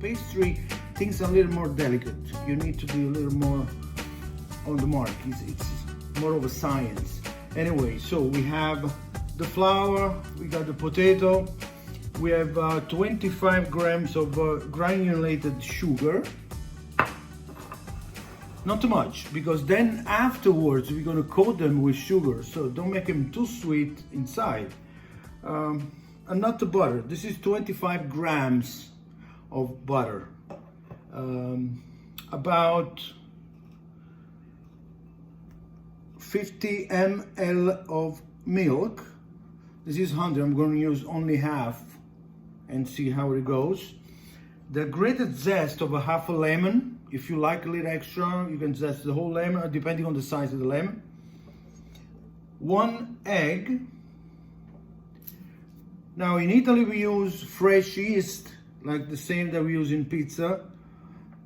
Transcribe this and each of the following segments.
pastry, things are a little more delicate. You need to be a little more on the mark. It's more of a science. Anyway, so we have the flour, we got the potato, we have 25 grams of granulated sugar. Not too much, because then afterwards we're gonna coat them with sugar, so don't make them too sweet inside. And not the butter. This is 25 grams of butter. About 50 ml of milk. This is 100, I'm going to use only half and see how it goes. The grated zest of a half a lemon. If you like a little extra, you can zest the whole lemon, depending on the size of the lemon. 1 egg. Now in Italy we use fresh yeast, like the same that we use in pizza,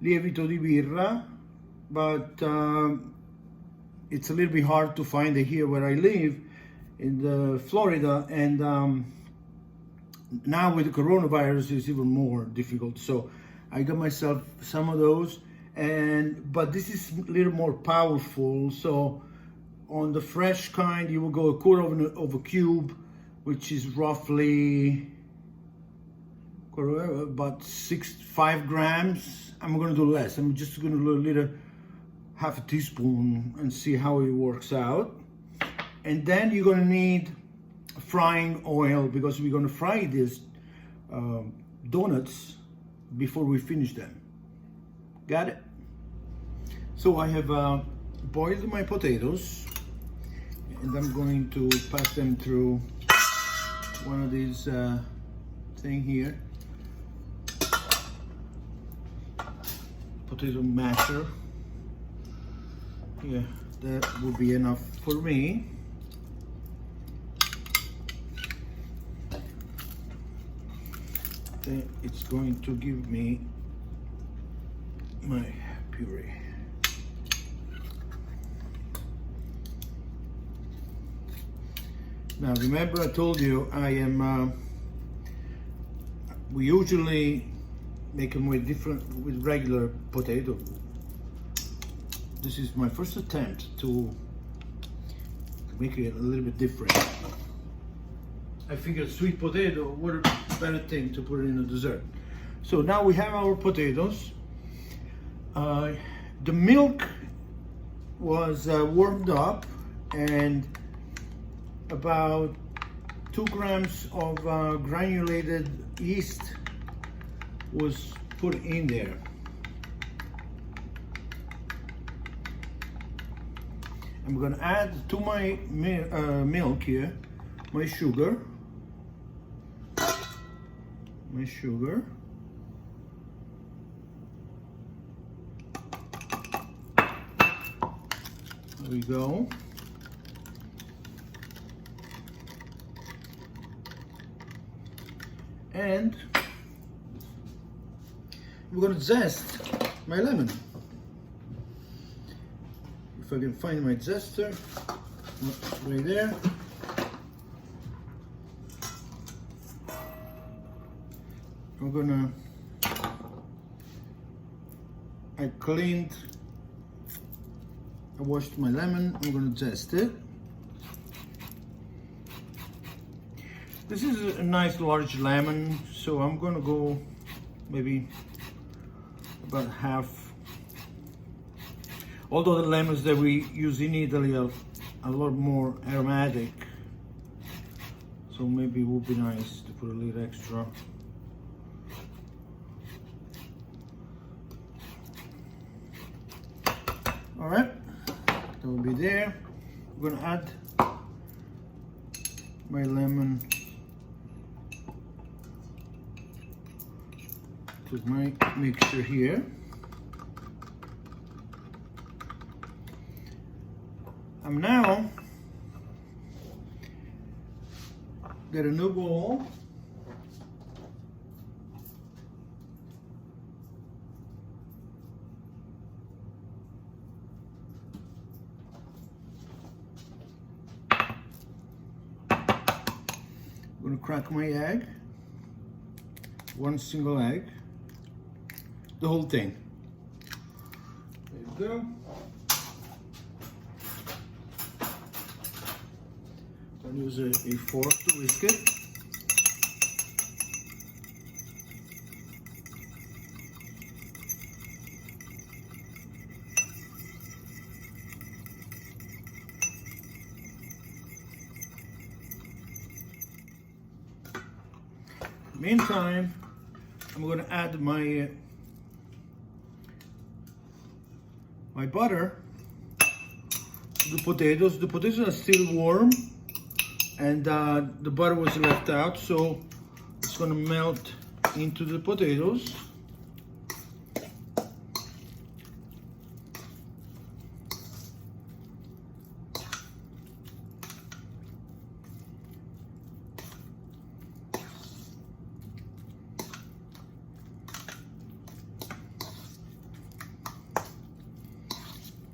lievito di birra, but it's a little bit hard to find it here where I live in Florida, and now with the coronavirus it's even more difficult. So I got myself some of those, but this is a little more powerful. So on the fresh kind, you will go a quarter of a cube, which is roughly about 5 grams. I'm going to do less. I'm just going to do a little, half a teaspoon, and see how it works out. And then you're going to need frying oil, because we're going to fry these donuts before we finish them. Got it? So I have boiled my potatoes, and I'm going to pass them through one of these thing here, potato masher. Yeah, that will be enough for me. Then it's going to give me my puree. Now remember, I told you we usually make them with regular potato. This is my first attempt to make it a little bit different. I figured sweet potato, what a better thing to put it in a dessert. So now we have our potatoes. The milk was warmed up, and about 2 grams of granulated yeast was put in there. I'm going to add to my milk here my sugar. There we go. And I'm going to zest my lemon. If I can find my zester, right there. I'm gonna, I washed my lemon, I'm gonna zest it. This is a nice large lemon, so I'm gonna go maybe about half. Although the lemons that we use in Italy are a lot more aromatic, so maybe it would be nice to put a little extra. All right, that will be there. I'm gonna add my lemon to my mixture here. I'm now get a new bowl. I'm going to crack my egg, one single egg. the whole thing. There you go. I'll use a fork to whisk it. Meantime, I'm going to add my butter to the potatoes. The potatoes are still warm, and the butter was left out, so it's going to melt into the potatoes.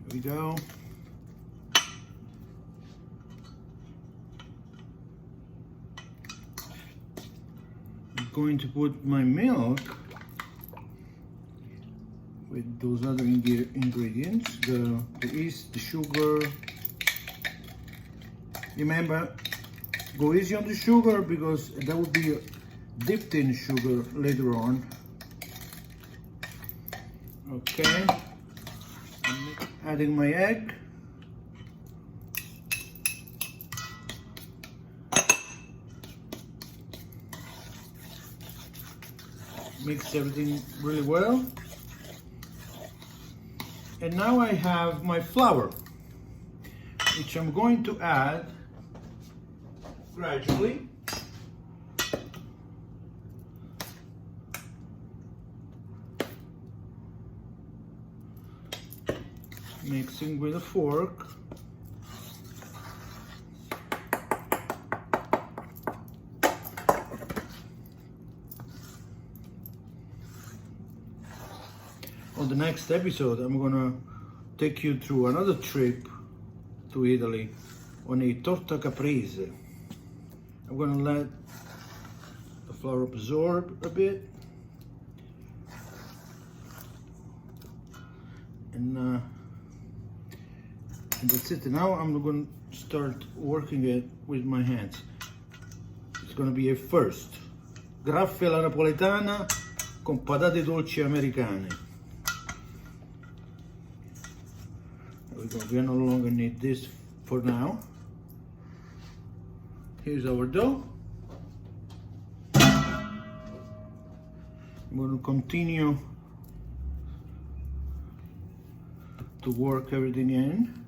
Here we go. I'm going to put my milk with those other ingredients, the yeast, the sugar. Remember, go easy on the sugar because that will be dipped in sugar later on. Okay. Adding my egg. Mix everything really well. And now I have my flour, which I'm going to add gradually. Mixing with a fork. On the next episode, I'm gonna take you through another trip to Italy on a torta caprese. I'm gonna let the flour absorb a bit. And that's it. Now I'm going to start working it with my hands. It's going to be a first. Graffe alla napoletana con patate dolci americane. There we go. We no longer need this for now. Here's our dough. I'm going to continue to work everything in.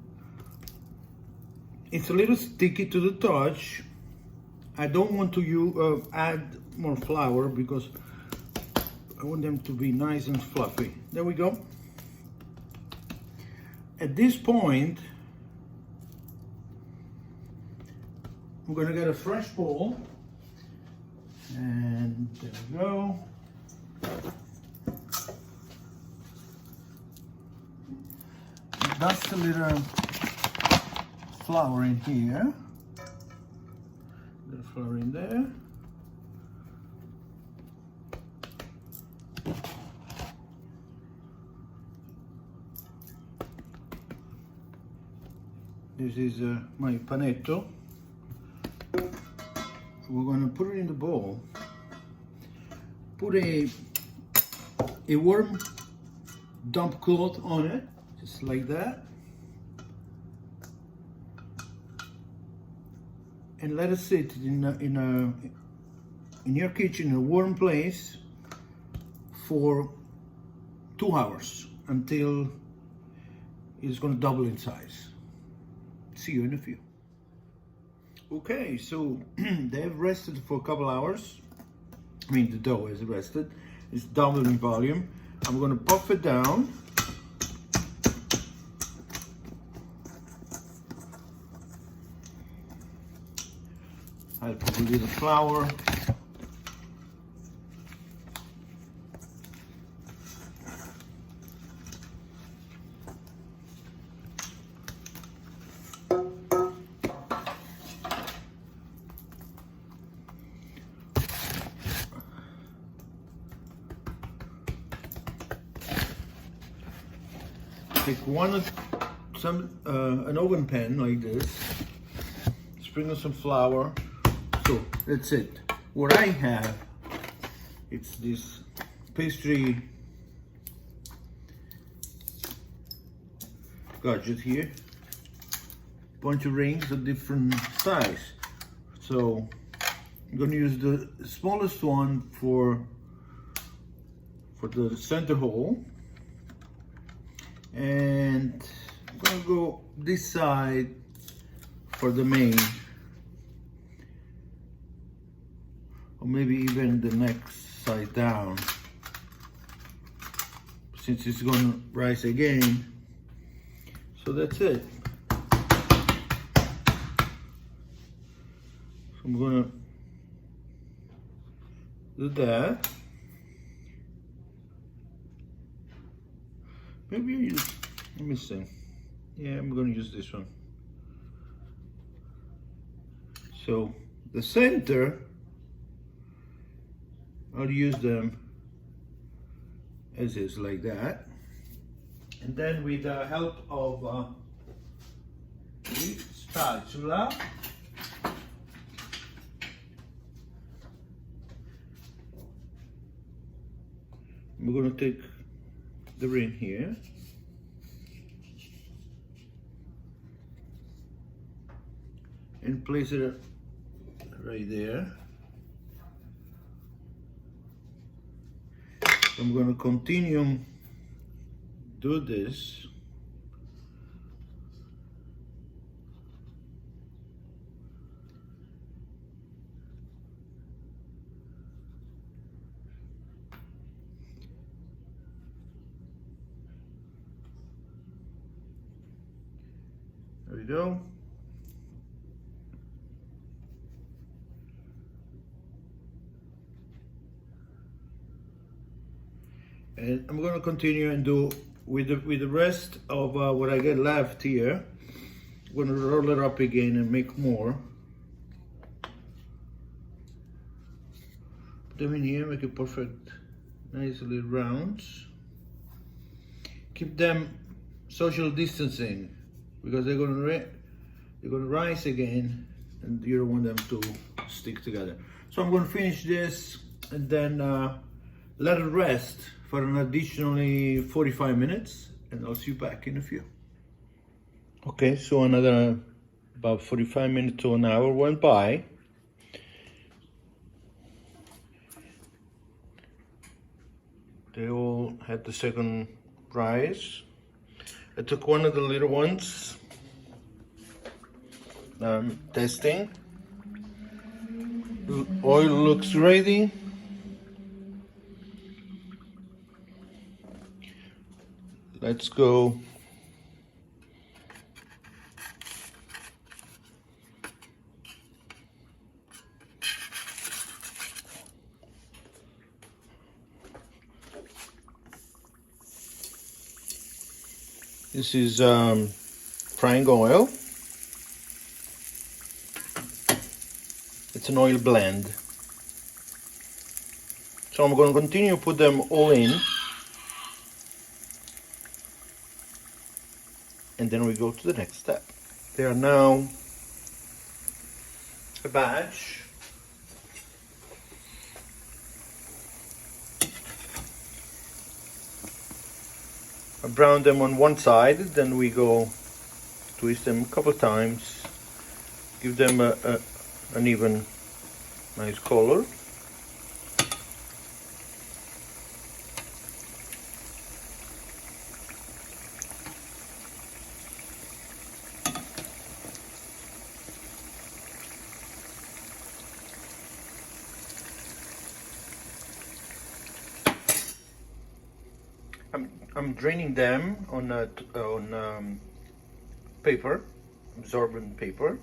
It's a little sticky to the touch. I don't want to add more flour because I want them to be nice and fluffy. There we go. At this point, I'm gonna get a fresh bowl, and there we go. Dust a little flour in here. Little flour in there. This is my panetto. We're going to put it in the bowl. Put a warm damp cloth on it, just like that. And let it sit in your kitchen in a warm place for 2 hours until it's going to double in size. See you in a few. Okay, so they've rested for a couple hours. I mean, the dough has rested. It's doubled in volume. I'm going to puff it down. I'll put a little flour. take an oven pan like this, sprinkle some flour. So that's it. What I have, it's this pastry gadget here, bunch of rings of different size. So I'm going to use the smallest one for the center hole, and I'm going to go this side for the main, or maybe even the next side down, since it's going to rise again. So that's it. So I'm going to do that. Maybe I use, let me see. Yeah, I'm going to use this one. So the center, I'll use them as is, like that. And then with the help of the spatula, we're going to take the ring here and place it right there. I'm going to continue do this. There we go. And I'm going to continue and do with the rest of what I get left here. I'm going to roll it up again and make more. Put them in here, make it perfect, nice little rounds. Keep them social distancing because they're going to rise again, and you don't want them to stick together. So I'm going to finish this and then let it rest for an additionally 45 minutes, and I'll see you back in a few. Okay, so another about 45 minutes to an hour went by. They all had the second rise. I took one of the little ones, testing. The oil looks ready. Let's go. This is frying oil. It's an oil blend. So I'm going to continue to put them all in. And then we go to the next step. They are now a batch. I brown them on one side, then we go twist them a couple times, give them an even nice color. I'm draining them on paper, absorbent paper.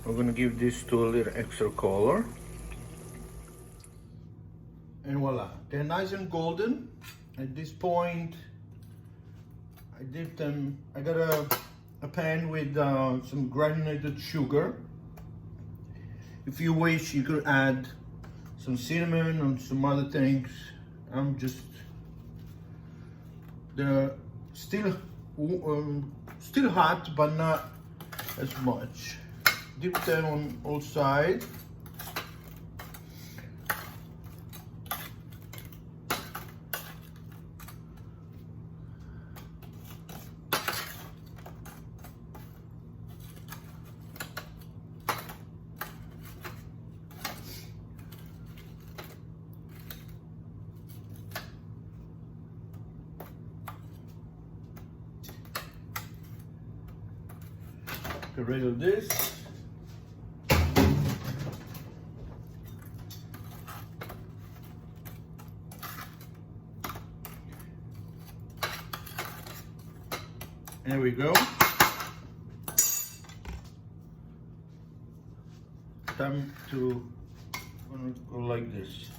We're going to give this to a little extra color. And voila, they're nice and golden. At this point, I dip them, I got a pan with some granulated sugar, If you wish, you could add some cinnamon and some other things. They're still hot, but not as much. Dip them on all sides. Get rid of this. There we go. Time to go like this.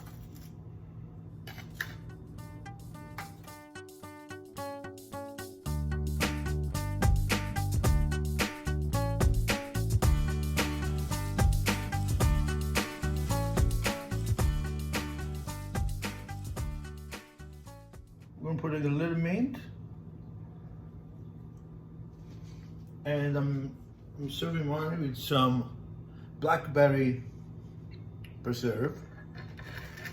I'm gonna put in a little mint, and I'm serving mine with some blackberry preserve.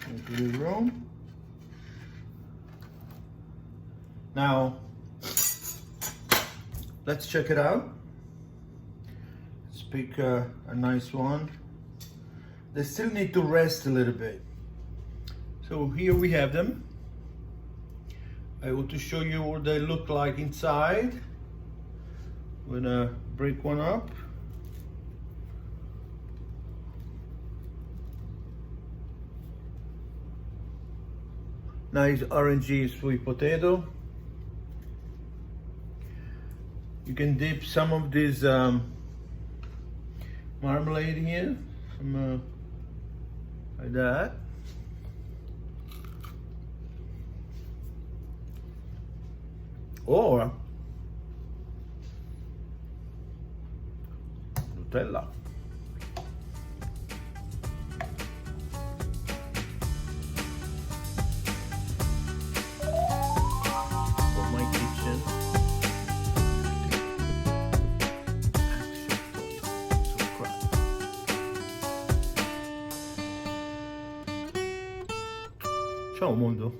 Into the room. Now, let's check it out. Let's pick a nice one. They still need to rest a little bit. So here we have them. I want to show you what they look like inside. I'm gonna break one up. Nice orangey sweet potato. You can dip some of this marmalade here, like that. Or Nutella. For my kitchen. Ciao mondo.